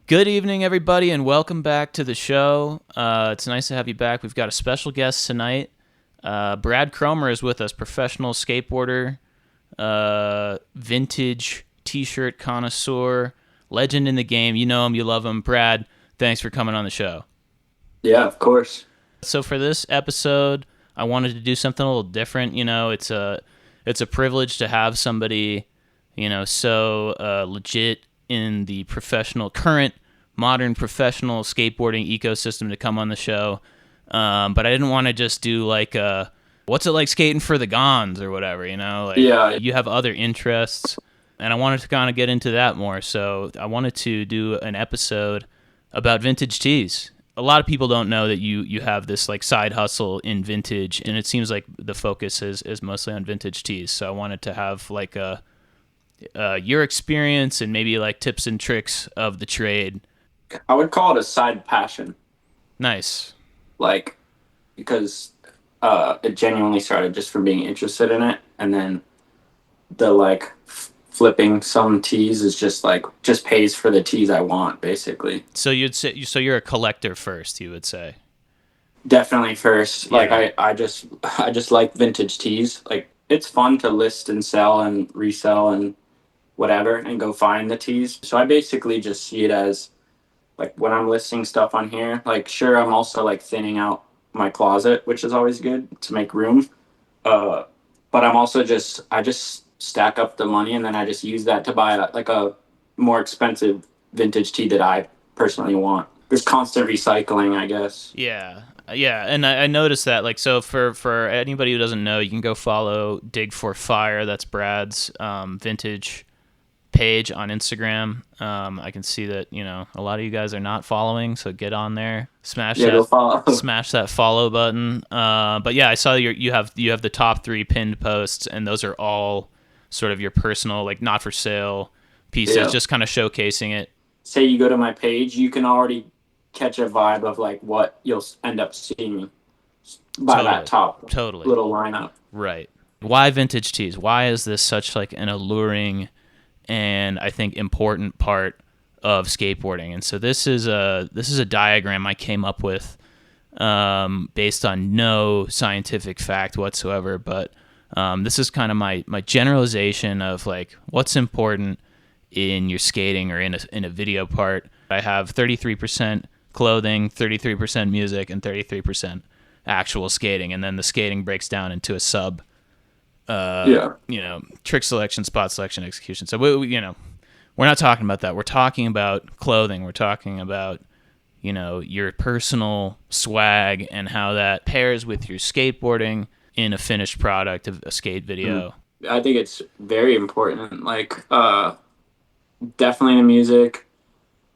Good evening, everybody, and welcome back to the show. It's nice to have you back. We've got a special guest tonight. Brad Cromer is with us, professional skateboarder, vintage t-shirt connoisseur, legend in the game. You know him, you love him. Brad, thanks for coming on the show. Yeah, of course. So for this episode, I wanted to do something a little different. It's a privilege to have somebody, so legit in the current modern professional skateboarding ecosystem to come on the show. But I didn't want to just do like what's it like skating for the Gons or whatever. Like Yeah, you have other interests, and I wanted to kind of get into that more. So I wanted to do an episode about vintage tees. A lot of people don't know that you have this like side hustle in vintage, and it seems like the focus is mostly on vintage tees. So I wanted to have like your experience and maybe like tips and tricks of the trade. I would call it a side passion, Nice. like because it genuinely started just from being interested in it, and then the flipping some teas is just pays for the teas I want, basically. So you're a collector first, you would say. Definitely first, like Yeah. I just like vintage teas. Like it's fun to list and sell and resell and whatever, and go find the teas. So I basically just see it as like when I'm listing stuff on here, like sure I'm also like thinning out my closet, which is always good to make room. Uh, but I just stack up the money and then I just use that to buy a more expensive vintage tea that I personally want. There's constant recycling, I guess. Yeah. Yeah, and I noticed that. Like, so for anybody who doesn't know, you can go follow Dig for Fire. That's Brad's vintage page on Instagram. I can see that a lot of you guys are not following, so get on there, Yeah, go follow. smash that follow button. But yeah, I saw you have the top three pinned posts, and those are all sort of your personal, like not for sale pieces, Yeah. just kind of showcasing it. Say you go to my page, you can already catch a vibe of like what you'll end up seeing by that Totally, top totally little lineup. right. Why vintage tees? Why is this such like an alluring and I think important part of skateboarding? And so this is a diagram I came up with based on no scientific fact whatsoever, but this is kind of my generalization of like what's important in your skating or in a video part. I have 33% clothing, 33% music, and 33% actual skating, and then the skating breaks down into a sub Yeah. trick selection, spot selection, execution. So we're not talking about that. We're talking about clothing. We're talking about your personal swag and how that pairs with your skateboarding in a finished product of a skate Mhm. video. I think it's very important. Definitely the music.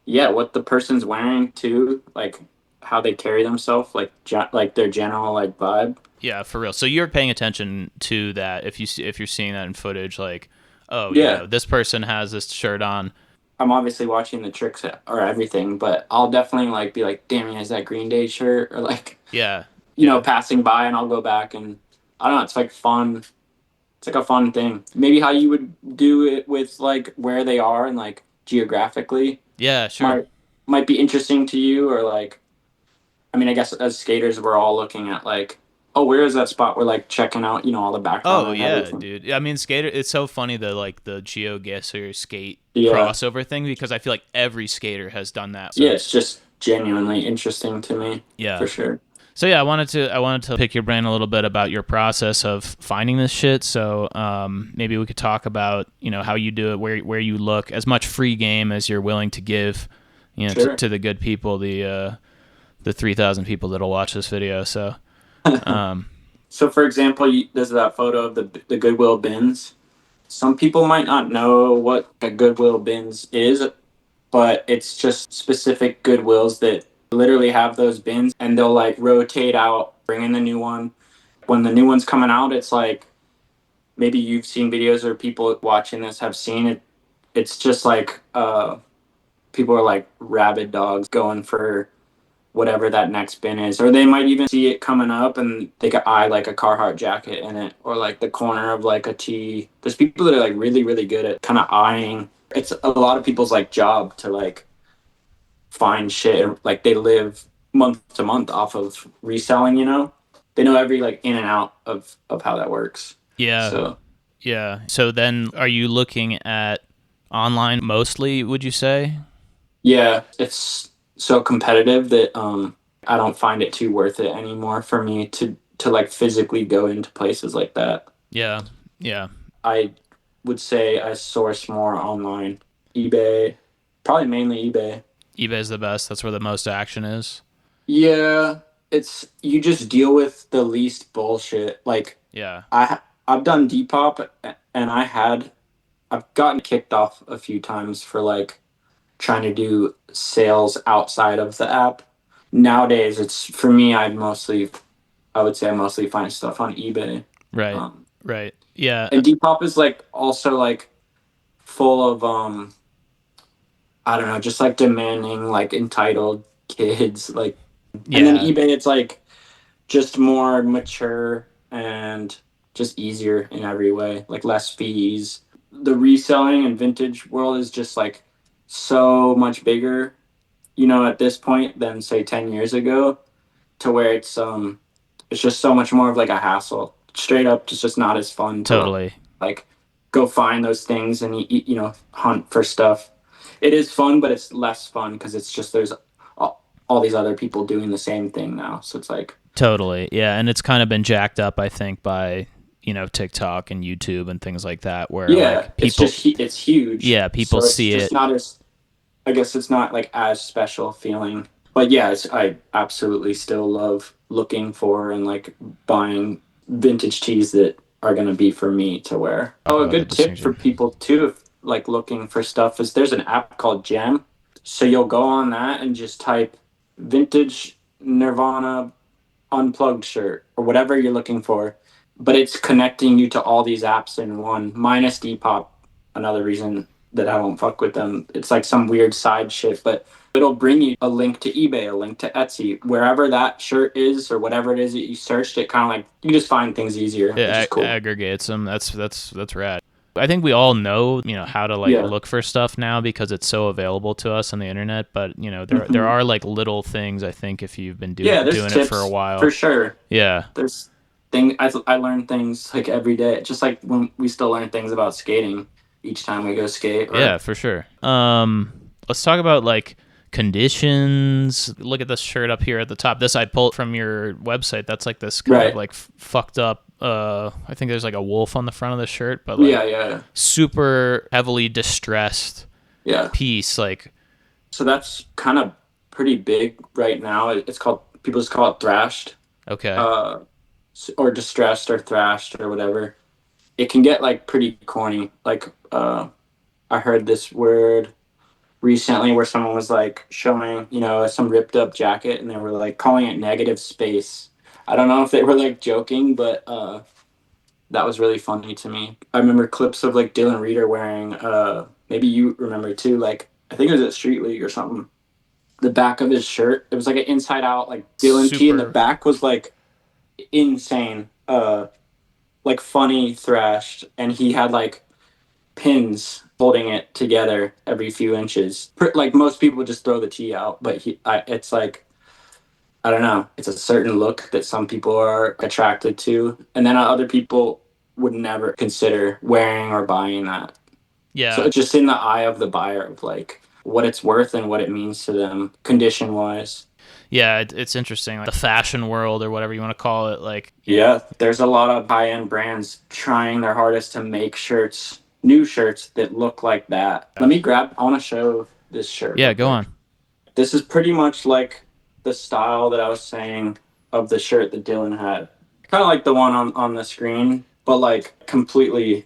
Yeah, what the person's wearing too, like how they carry themselves, like their general like vibe. Yeah, for real. So you're paying attention to that if you're seeing that in footage, like, oh, Yeah, this person has this shirt on. I'm obviously watching the tricks or everything, but I'll definitely like be like, "Damn, he has that Green Day shirt," or like, Yeah, yeah. passing by, and I'll go back and I don't know. It's like fun. It's like a fun thing. Maybe how you would do it with like where they are and like geographically Yeah, sure. might might be interesting to you, or like I mean, I guess as skaters, we're all looking at like, oh, where is that spot? We're like checking out, all the background Oh and yeah, everything. dude. I mean, skater. It's so funny the GeoGuessr skate Yeah, crossover thing because I feel like every skater has done that. yeah, So it's just genuinely interesting to me yeah. for sure. So yeah, I wanted to pick your brain a little bit about your process of finding this shit. So maybe we could talk about how you do it, where you look, as much free game as you're willing to give, Sure. to the good people, the 3,000 people that'll watch this video. So um, So, for example, there's that photo of the Goodwill bins. Some people might not know what a Goodwill bins is, but it's just specific Goodwills that literally have those bins, and they'll like rotate out, bring in the new one. When the new one's coming out, it's like maybe you've seen videos or people watching this have seen it. It's just like people are like rabid dogs going for whatever that next bin is, or they might even see it coming up and they could eye like a Carhartt jacket in it, or like the corner of like a tee. There's people that are like really really good at kind of eyeing. It's a lot of people's like job to like find shit, and like they live month to month off of reselling, you know? They know every like in and out of how that works. Yeah. So Yeah. So then are you looking at online mostly, would you say? yeah, it's so competitive that I don't find it too worth it anymore for me to like physically go into places like that. Yeah. Yeah. I would say I source more online. eBay, probably mainly eBay. eBay's the best. That's where the most action is. Yeah, it's you just deal with the least bullshit. Like Yeah. I've done Depop and I've gotten kicked off a few times for like trying to do sales outside of the app. Nowadays, it's for me. I would say I mostly find stuff on eBay. Right. Um, Right. Yeah. and Depop is like also like full of I don't know, just like demanding, like entitled kids. Like, and then Yeah. eBay, it's like just more mature and just easier in every way, like less fees. The reselling and vintage world is just like so much bigger, you know, at this point than say 10 years ago, to where it's just so much more of like a hassle. Straight up, it's just not as fun to Totally. like go find those things and you know hunt for stuff. It is fun, but it's less fun because it's just there's all these other people doing the same thing now. So it's like Totally. Yeah. And it's kind of been jacked up, I think, by, TikTok and YouTube and things like that, where yeah, like people, it's huge. yeah, people So it's see just it. not as I guess it's not like as special feeling. But yeah, I absolutely still love looking for and like buying vintage tees that are gonna be for me to wear. Talk Oh, a about the good tip for distinction. people too, if like looking for stuff is there's an app called Gem. So you'll go on that and just type vintage Nirvana unplugged shirt or whatever you're looking for, but it's connecting you to all these apps in one, minus Depop. Another reason that I won't fuck with them. It's like some weird side shit, but it'll bring you a link to eBay, a link to Etsy, wherever that shirt is or whatever it is that you searched. It kind of like you just find things easier, which is It cool. aggregates them. That's rad. I think we all know, how to like Yeah. look for stuff now because it's so available to us on the internet. But there Hmm. are like little things. I think if you've been Yeah, there's doing it for a tips for while, sure. yeah, There's I learn things like every day, just like when we still learn things about skating each time we go skate yeah, or for sure. Let's talk about like conditions. Look at this shirt up here at the top. This I pulled from your website. That's like this kind of right. like fucked up. I think there's like a wolf on the front of the shirt, but like Yeah, yeah, super heavily distressed yeah. piece. Like, So that's kind of pretty big right now. It's called people just call it thrashed, okay, uh, or distressed or thrashed or whatever. It can get like pretty corny. Like I heard this word recently where someone was like showing some ripped up jacket and they were like calling it negative space. I don't know if they were like joking, but that was really funny to me. I remember clips of like Dylan Reeder wearing maybe you remember too, like I think it was at Street League or something. The back of his shirt, it was like an inside out like Dylan tee and the super. back was like insane. Like funny thrashed and he had like pins holding it together every few inches. Like most people just throw the tee out, but it's like I don't know. It's a certain look that some people are attracted to, and then other people would never consider wearing or buying that. So Yeah, it's just in the eye of the buyer of like what it's worth and what it means to them condition wise. yeah. It's interesting. Like the fashion world or whatever you want to call it. Like, Yeah, there's a lot of high end brands trying their hardest to make shirts, new shirts that look like that. Let me grab, I want to show this shirt yeah, real go quick. on. This is pretty much like the style that I was saying of the shirt that Dylan had. Kind of like the one on the screen, but like completely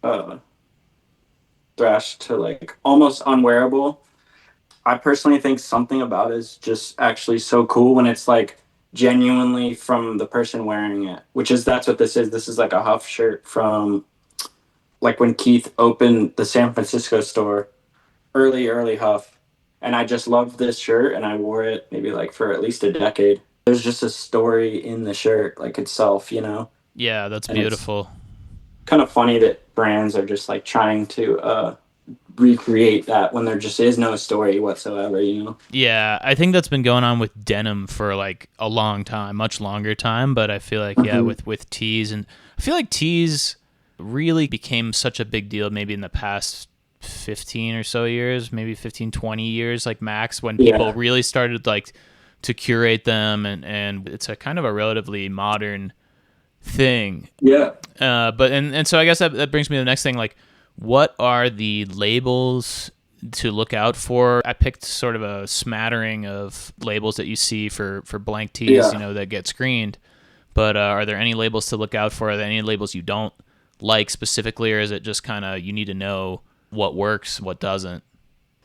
uh, thrashed to like almost unwearable. I personally think something about it is just actually so cool when it's like genuinely from the person wearing it, which is that's what this is. This is like a Huff shirt from like when Keith opened the San Francisco store, early Huff. And I just loved this shirt and I wore it maybe like for at least a decade. There's just a story in the shirt like itself, you know? Yeah, that's And it's beautiful. kind of funny that brands are just like trying to recreate that when there just is no story whatsoever, you know? Yeah, I think that's been going on with denim for like a long time, much longer time. But I feel like yeah, Hmm. with tees, and I feel like tees really became such a big deal maybe in the past 15 or so years, maybe 15, 20 years, like max, when people Yeah. really started like to curate them, and it's a kind of a relatively modern thing. Yeah. But so I guess that brings me to the next thing. Like, what are the labels to look out for? I picked sort of a smattering of labels that you see for blank tees, Yeah. that get screened. But are there any labels to look out for? Are there any labels you don't like specifically, or is it just kind of you need to know what works, what doesn't?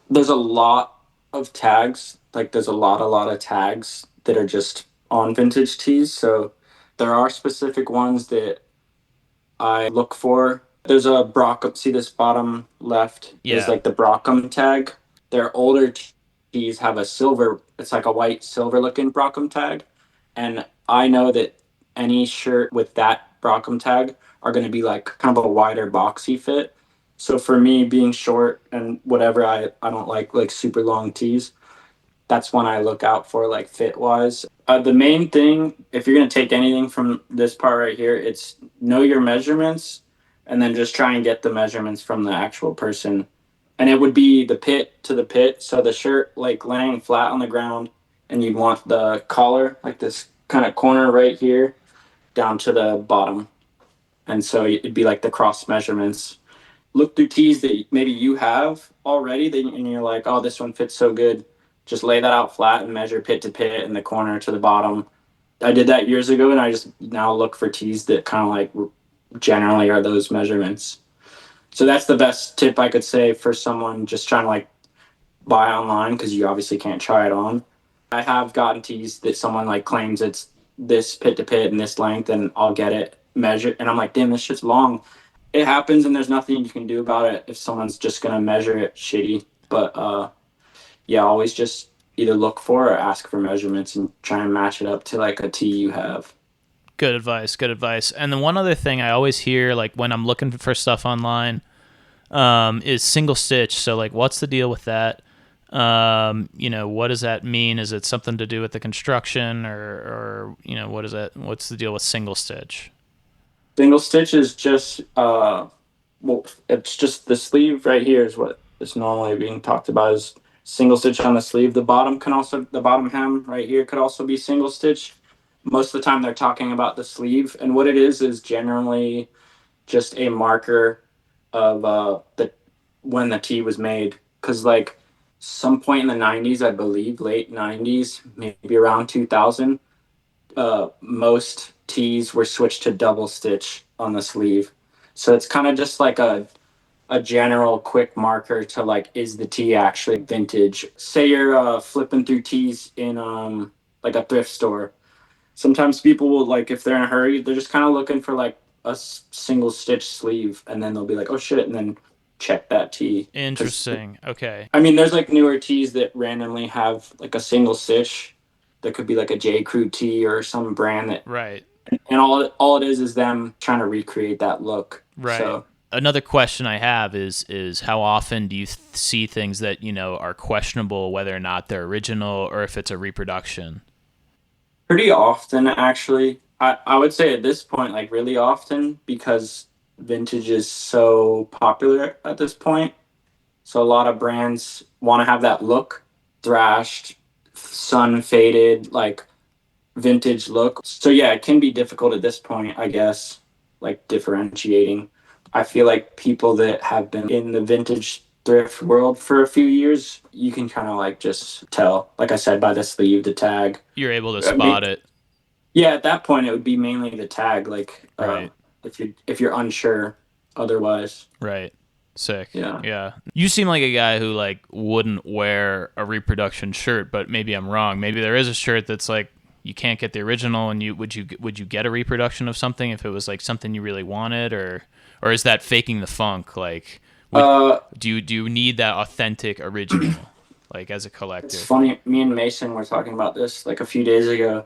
There's a lot of tags. Like there's a lot of tags that are just on vintage tees. So there are specific ones that I look for. There's a Brockham. See this bottom left is Yeah, like the Brockham tag. Their older tees have a silver. It's like a white silver looking Brockham tag, and I know that any shirt with that Brockham tag are going to be like kind of a wider boxy fit. So for me, being short and whatever, I don't like super long tees. That's when I look out for like fit wise. The main thing, if you're gonna take anything from this part right here, it's know your measurements, and then just try and get the measurements from the actual person. And it would be the pit to the pit, so the shirt like laying flat on the ground, and you'd want the collar like this kind of corner right here down to the bottom, and so it'd be like the cross measurements. Look through tees that maybe you have already, and you're like, oh, this one fits so good. Just lay that out flat and measure pit to pit and the corner to the bottom. I did that years ago, and I just now look for tees that kind of like generally are those measurements. So that's the best tip I could say for someone just trying to like buy online because you obviously can't try it on. I have gotten tees that someone like claims it's this pit to pit and this length, and I'll get it measured, and I'm like, damn, this shit's long. It happens, and there's nothing you can do about it if someone's just gonna measure it shitty. But yeah, always just either look for or ask for measurements and try and match it up to like a tee you have. good advice, good advice. And then one other thing I always hear, like when I'm looking for stuff online, is single stitch. So like, what's the deal with that? What does that mean? Is it something to do with the construction, or what is that? What's the deal with single stitch? Single stitch is just well, it's just the sleeve right here is what is normally being talked about is single stitch on the sleeve. The bottom hem right here could also be single stitch. Most of the time they're talking about the sleeve, and what it is generally just a marker of the when the tee was made. Because like some point in the '90s, I believe, late '90s, maybe around 2000, most tees were switched to double stitch on the sleeve. So it's kind of just like a general quick marker to like, is the tee actually vintage? Say you're flipping through tees in like a thrift store. Sometimes people will like, if they're in a hurry, they're just kind of looking for like a single stitch sleeve, and then they'll be like, oh shit, and then check that tee because Interesting. Okay. I mean, there's like newer tees that randomly have like a single stitch. That could be like a J. Crew tee or some brand that, Right. and all it is them trying to recreate that look. Right. So Another question I have is how often do you see things that are questionable whether or not they're original or if it's a reproduction? pretty often, actually, I would say at this point, like really often, because vintage is so popular at this point. So a lot of brands want to have that look, thrashed, sun faded, like vintage look. So yeah, it can be difficult at this point, I guess, like differentiating. I feel like people that have been in the vintage thrift world for a few years, you can kind of like just tell, like I said, by the sleeve, the tag. You're able to I mean, spot it. yeah, at that point, it would be mainly the tag. Like, Right. if you're unsure, otherwise, Right. Sick. yeah. Yeah. You seem like a guy who like wouldn't wear a reproduction shirt, but maybe I'm wrong. Maybe there is a shirt that's like you can't get the original, and you get a reproduction of something if it was like something you really wanted, or is that faking the funk? Like, would Uh, do you need that authentic original, like as a it's collector? funny. Me and Mason were talking about this like a few days ago.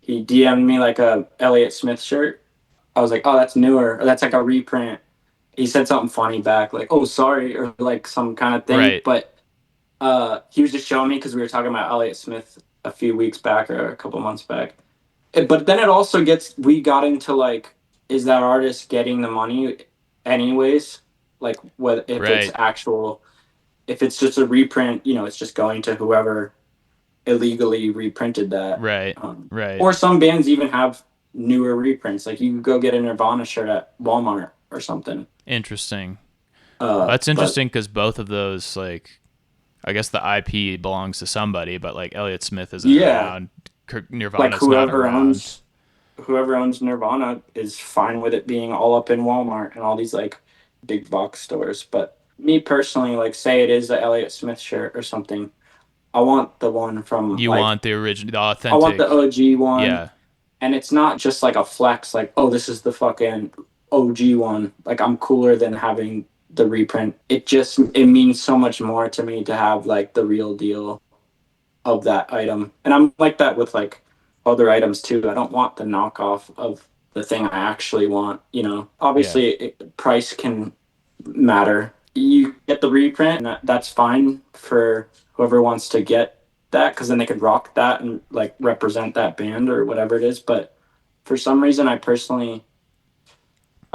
He DM'd me like a Elliott Smith shirt. I was like, oh, that's newer. Or that's like a reprint. he said something funny back, like, "Oh, sorry," or like some kind of thing. Right. But he was just showing me because we were talking about Elliott Smith a few weeks back or a couple months back. But then it also gets we got into like, is that artist getting the money anyways? Like, what if it's Right. actual? If it's just a reprint, it's just going to whoever illegally reprinted that. Right. Right. Or some bands even have newer reprints. Like you can go get a Nirvana shirt at Walmart or something. Interesting. Well, that's But interesting because both of those, like, I guess the IP belongs to somebody, but like Elliott Smith isn't yeah, around. like Nirvana's not around. whoever owns Nirvana is fine with it being all up in Walmart and all these like big box stores. But me personally, like say it is the Elliott Smith shirt or something, I want the one from You like want the original, the I want the authentic. OG one, Yeah. and it's not just like a flex, like oh this is the fucking OG one. Like I'm cooler than having the reprint. It means so much more to me to have like the real deal of that item. And I'm like that with like other items too. I don't want the knockoff of the thing I actually want. Yeah. Obviously, price can matter. You get the reprint, and that's fine for whoever wants to get that because then they could rock that and like represent that band or whatever it is. But for some reason, I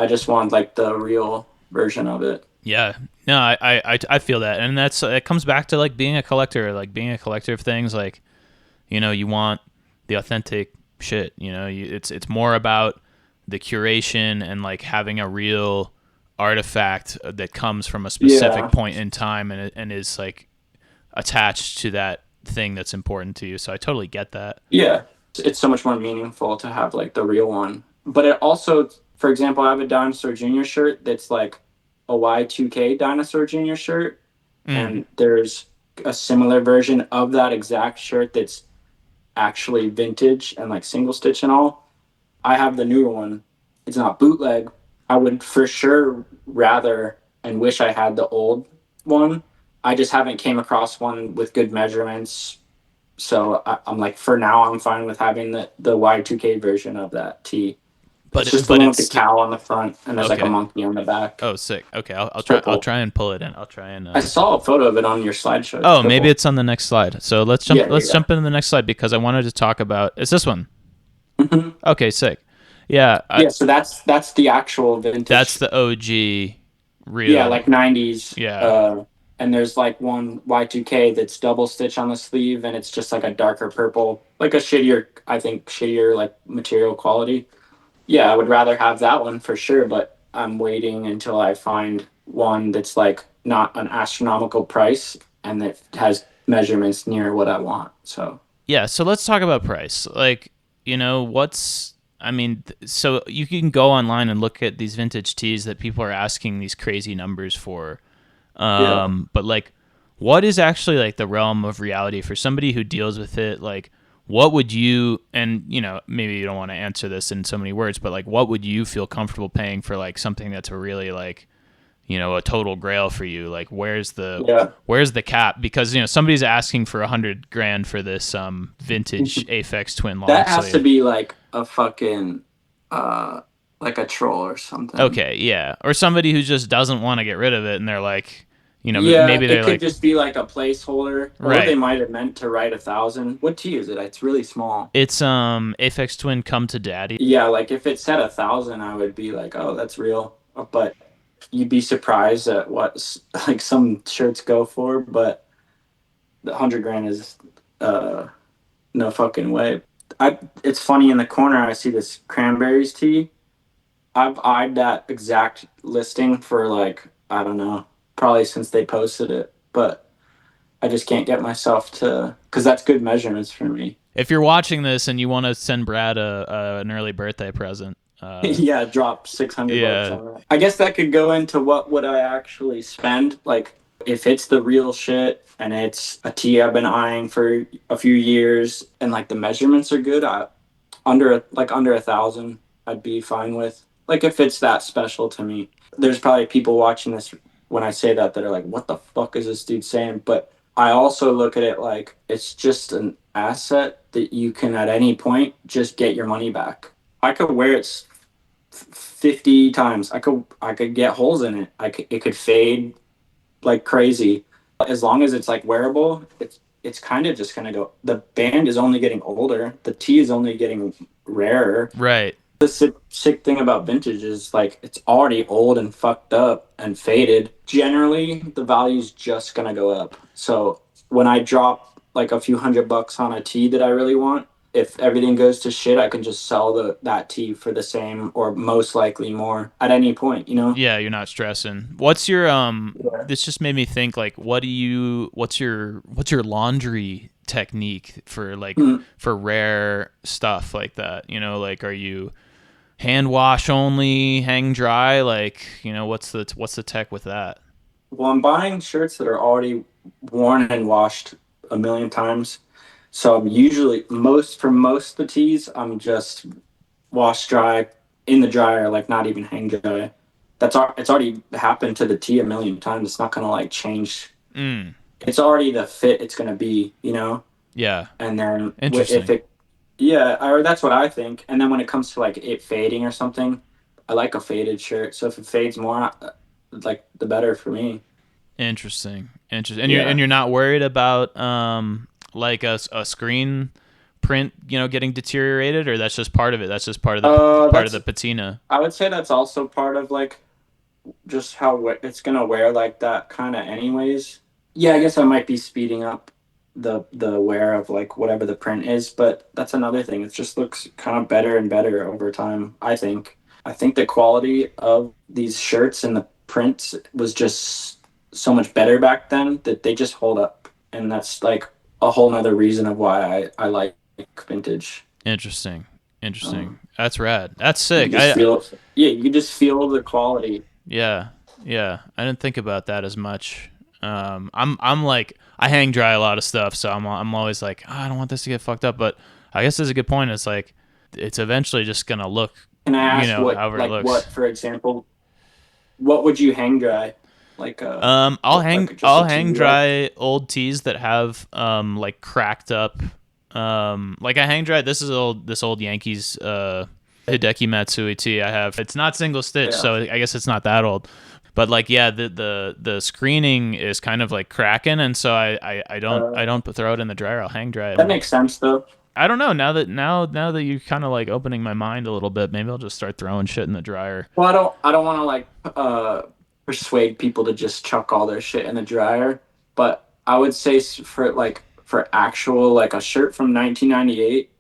just want like the real version of it. Yeah. No, I feel that, and that's it comes back to like being a collector, like being a collector of things. Like, you want the authentic shit. It's more about the curation and like having a real artifact that comes from a specific Yeah, point in time and is like attached to that thing that's important to you. So I totally get that. yeah. It's so much more meaningful to have like the real one. But it also, for example, I have a Dinosaur Jr. shirt that's like a Y2K Dinosaur Jr. shirt, Mm. and there's a similar version of that exact shirt that's actually vintage and like single stitch and all. I have the newer one. It's not bootleg. I would for sure rather and wish I had the old one. I just haven't came across one with good measurements. So I'm like, for now, I'm fine with having the Y2K version of that tee. It's just the But one with it's the cow on the front, and there's like a okay. monkey on the back. Oh, sick. Okay, I'll It's try. I'll purple. try and pull it in. I'll try and. I saw a photo of it on your slideshow. It's Oh, maybe purple. it's on the next slide. So let's jump. Yeah, Let's yeah, jump into the next slide because I wanted to talk about. Is this one? yeah. Okay, sick. Yeah, Yeah, so that's the actual that's vintage. the OG Yeah, real. like 90s. Yeah. And there's like one Y2K that's double stitch on the sleeve, and it's just like a darker purple, like a shittier, I think, shittier like material quality. Yeah, I would rather have that one for sure, but I'm waiting until I find one that's like not an astronomical price and that has measurements near what I want. So, Yeah, so let's talk about price. Like, what's I mean, so you can go online and look at these vintage tees that people are asking these crazy numbers for. yeah. But like, what is actually like the realm of reality for somebody who deals with it? Like, what would you, and maybe you don't want to answer this in so many words, but like, what would you feel comfortable paying for like something that's a really like, a total grail for you? Like, Yeah. where's the cap? Because somebody's asking for 100 grand for this vintage Aphex Twin long That has to sleeve. be like a fucking uh like a troll or something. Okay, yeah, or somebody who just doesn't want to get rid of it, and they're like, Yeah, maybe it they're could like, just be like a placeholder, or they right. might have meant to write 1,000. What T is it? It's really small. It's Aphex Twin Come to Daddy. Yeah, like if it said 1,000, I would be like, oh, that's real. But you'd be surprised at what like some shirts go for. But the 100 grand is uh no fucking way. It's funny in the corner. I see this cranberries tea. I've eyed that exact listing for like I don't know, probably since they posted it, but I just can't get myself to because that's good measurements for me. If you're watching this and you want to send Brad an early birthday present, Yeah, drop 600 bucks yeah, on that. I guess that could go into what would I actually spend. Like if it's the real shit and it's a tee I've been eyeing for a few years and like the measurements are good, under 1,000, I'd be fine with. Like if it's that special to me. There's probably people watching this when I say that are like, what the fuck is this dude saying? But I also look at it like it's just an asset that you can at any point just get your money back. I could wear it 50 times. I could get holes in it. It could fade like crazy. As long as it's like wearable, it's kind of just gonna go. The band is only getting older. The tee is only getting rarer. Right. The sick thing about vintage is like it's already old and fucked up and faded. Generally, the value's just gonna go up. So when I drop like a few $100 on a tee that I really want, if everything goes to shit, I can just sell that tee for the same or most likely more at any point. Yeah, you're not stressing. What's your Yeah. this just made me think like what's your laundry technique for like Hmm. for rare stuff like that? Like are you hand wash only, hang dry? Like, what's the tech with that? Well, I'm buying shirts that are already worn and washed a million times. So I'm usually most of the tees, I'm just wash dry in the dryer, like not even hang dry. It's already happened to the tee a million times. It's not gonna like change. Mm, It's already the fit it's gonna be. yeah, And then if interesting. it, yeah, or that's what I think. And then when it comes to like it fading or something, I like a faded shirt. So if it fades more, like the better for me. Interesting. And you're Yeah. not worried about like a screen print, getting deteriorated, or that's just part of it. That's just part of the That's patina. I would say that's also part of like just how it's gonna wear like that kind of anyways. Yeah, I guess I might be speeding up the wear of like whatever the print is, but that's another thing. It just looks kind of better and better over time, I think. I think the quality of these shirts and the prints was just so much better back then that they just hold up. And that's like a whole nother reason of why I like vintage. Interesting. Interesting. Um, That's rad. That's you sick. just feel, yeah, you just feel the quality. Yeah, yeah. I didn't think about that as much. I'm like I hang dry a lot of stuff, so I'm always like, "Oh, I don't want this to get fucked up." But I guess that's a good point. It's like it's eventually just gonna look, Can I ask however it looks. for example, what would you hang dry? Like I'll hang like just I'll a hang TV rack? dry old tees that have like cracked up. Like I hang dry. This old Yankees Hideki Matsui tee I have. It's not single stitch, Yeah. so I guess it's not that old. But like yeah, the screening is kind of like cracking, and so I don't throw it in the dryer. I'll hang dry it. That makes sense though. I don't know. Now that you're kind of like opening my mind a little bit, maybe I'll just start throwing shit in the dryer. Well, I don't want to like persuade people to just chuck all their shit in the dryer, but I would say for actual like a shirt from 1998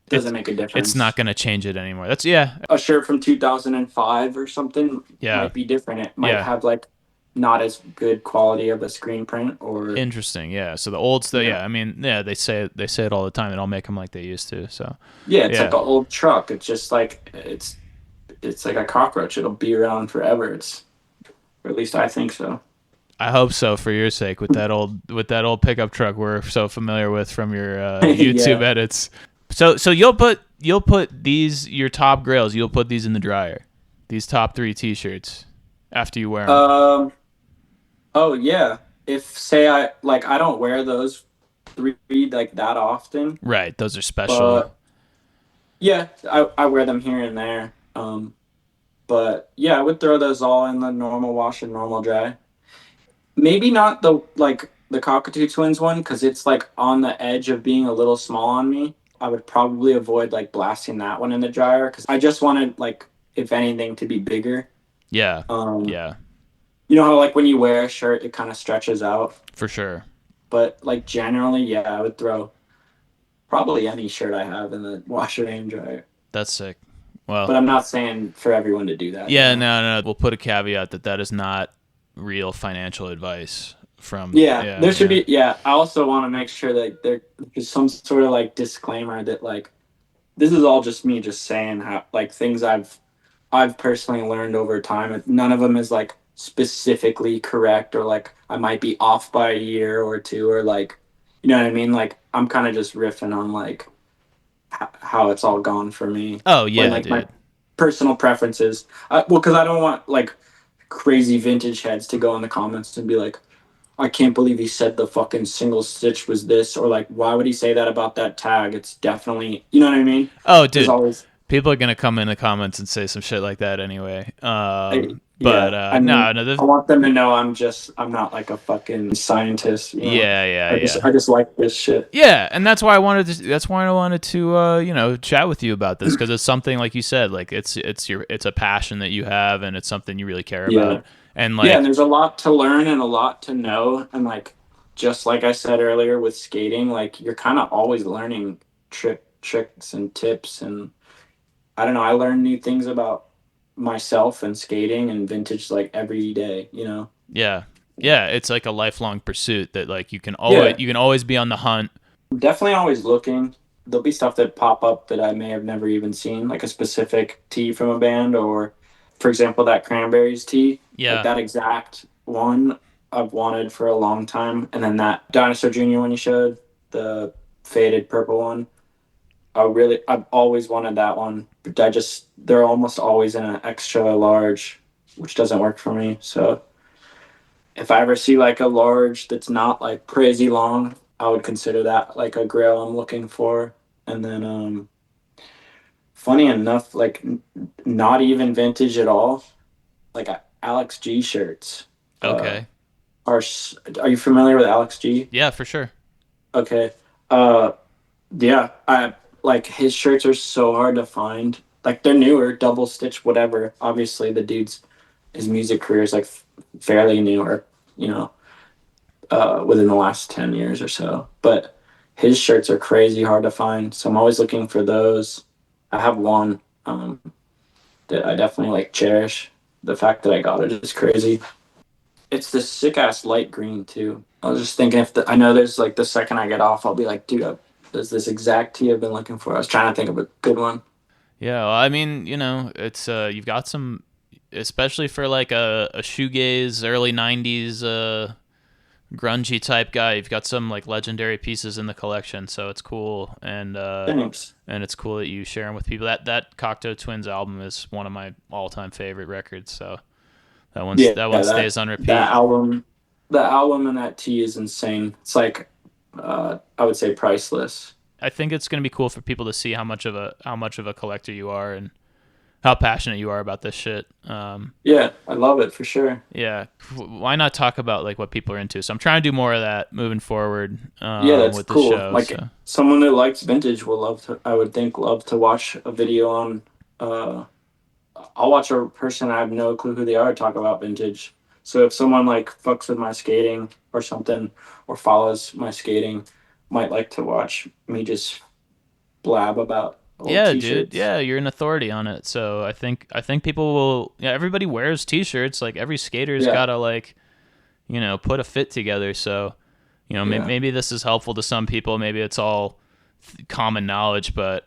It's doesn't make a it's not difference. gonna change it anymore. That's yeah, A shirt from 2005 or something yeah, might be different. It might yeah. have like not as good quality of a screen print or Interesting. Yeah. So the old stuff. yeah. Yeah. I mean, yeah. They say it all the time. They don't make them like they used to. So Yeah, it's like yeah. an old truck. It's just like it's like a cockroach. It'll be around forever. Or at least I think so. I hope so for your sake with that old pickup truck we're so familiar with from your YouTube Yeah. edits. So you'll put these your top grails. You'll put these in the dryer. These top three T-shirts after you wear them. Um. Oh yeah. If say I don't wear those three like that often, Right. Those are special. but yeah, I wear them here and there. But yeah, I would throw those all in the normal wash and normal dry. Maybe not the Cockatoo Twins one because it's like on the edge of being a little small on me. I would probably avoid like blasting that one in the dryer because I just wanted like if anything to be bigger. Yeah. Um, Yeah. you know how like when you wear a shirt it kind of stretches out, For sure. but like generally, yeah, I would throw probably any shirt I have in the washer and dryer. That's sick. Well, But I'm not saying for everyone to do yeah, that. no, no. We'll put a caveat that is not real financial advice from. Yeah, Yeah, there should yeah. be. Yeah, I also want to make sure that there's some sort of like disclaimer that like this is all just me just saying how like things I've personally learned over time. None of them is like specifically correct or like I might be off by a year or two or like you know what I mean. Like I'm kind of just riffing on like how it's all gone for me Oh or yeah, like my dude. personal preferences. Well, because I don't want like crazy vintage heads to go in the comments and be like, I can't believe he said the fucking single stitch was this, or like, why would he say that about that tag? It's definitely, you know what I mean? Oh, There's dude. always, People are gonna come in the comments and say some shit like that anyway. Yeah, I mean, No, no, I want them to know I'm not like a fucking scientist, you know. yeah, yeah, I yeah. just like this shit. Yeah, and that's why I wanted to chat with you about this, because it's something, like you said, like it's a passion that you have, and it's something you really care Yeah. about. And Yeah, and like, there's a lot to learn and a lot to know. And like just like I said earlier with skating, like you're kind of always learning tricks and tips, and I don't know, I learn new things about myself and skating and vintage like every day, you know. yeah, yeah, it's like a lifelong pursuit that, like, Yeah, you can always be on the hunt. I'm definitely always looking. There'll be stuff that pop up that I may have never even seen, like a specific tee from a band, or for example, that Cranberries tee, like Yeah. that exact one I've wanted for a long time. And then that Dinosaur Jr. one you showed, the faded purple one. I've always wanted that one, but they're almost always in an extra large, which doesn't work for me. So if I ever see like a large that's not like crazy long, I would consider that like a grail I'm looking for. And then, funny enough, like not even vintage at all, like Alex G shirts. Uh, Okay. are you familiar with Alex G? Yeah, for sure. Okay. Uh, yeah, I like his shirts are so hard to find. Like they're newer, double stitch, whatever. Obviously, his music career is like fairly new, or you know, within the last 10 years or so. But his shirts are crazy hard to find, so I'm always looking for those. I have one that I definitely like cherish. The fact that I got it is crazy. It's this sick ass light green too. I was just thinking I know there's like the second I get off, I'll be like, dude, there's this exact tee I've been looking for. I was trying to think of a good one. Yeah, well, I mean, it's you've got some, especially for like a shoegaze early '90s grungy type guy. You've got some like legendary pieces in the collection, so it's cool, Thanks. and it's cool that you share them with people. That Cocteau Twins album is one of my all time favorite records. So Yeah, that one that stays on that repeat. album, the album and that tee is insane. It's like, I would say priceless. I think it's going to be cool for people to see how much of a collector you are, and how passionate you are about this shit. Yeah, I love it for sure. Yeah, why not talk about like what people are into? So I'm trying to do more of that moving forward, Yeah, that's with the cool. show. Like So someone that likes vintage will love to. I would think love to watch a video on. Uh, I'll watch a person I have no clue who they are talk about vintage. So if someone like fucks with my skating or something, or follows my skating, might like to watch me just blab about old yeah, dude, t-shirts. yeah, you're an authority on it. So I think people will. Yeah, everybody wears t-shirts. Like every skater's Yeah, gotta, like, put a fit together. So yeah, maybe this is helpful to some people. Maybe it's all common knowledge, but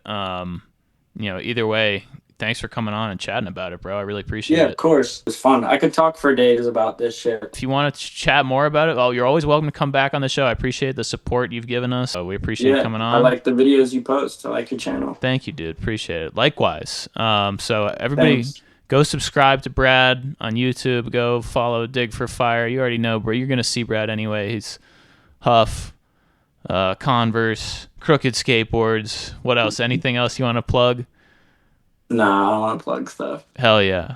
either way, thanks for coming on and chatting about it, bro. I really appreciate yeah. Of it. course, it's fun. I could talk for days about this shit. If you want to chat more about it, well, you're always welcome to come back on the show. I appreciate the support you've given us. We appreciate you Yeah, coming I on. like the videos you post. I like your channel. Thank you, dude. Appreciate it. Likewise. So everybody, Thanks. go subscribe to Brad on YouTube. Go follow Dig for Fire. You already know, bro. You're gonna see Brad anyway. He's Huff, Converse, Crooked Skateboards. What else? Anything else you want to plug? Nah, I don't want to plug stuff. Hell yeah.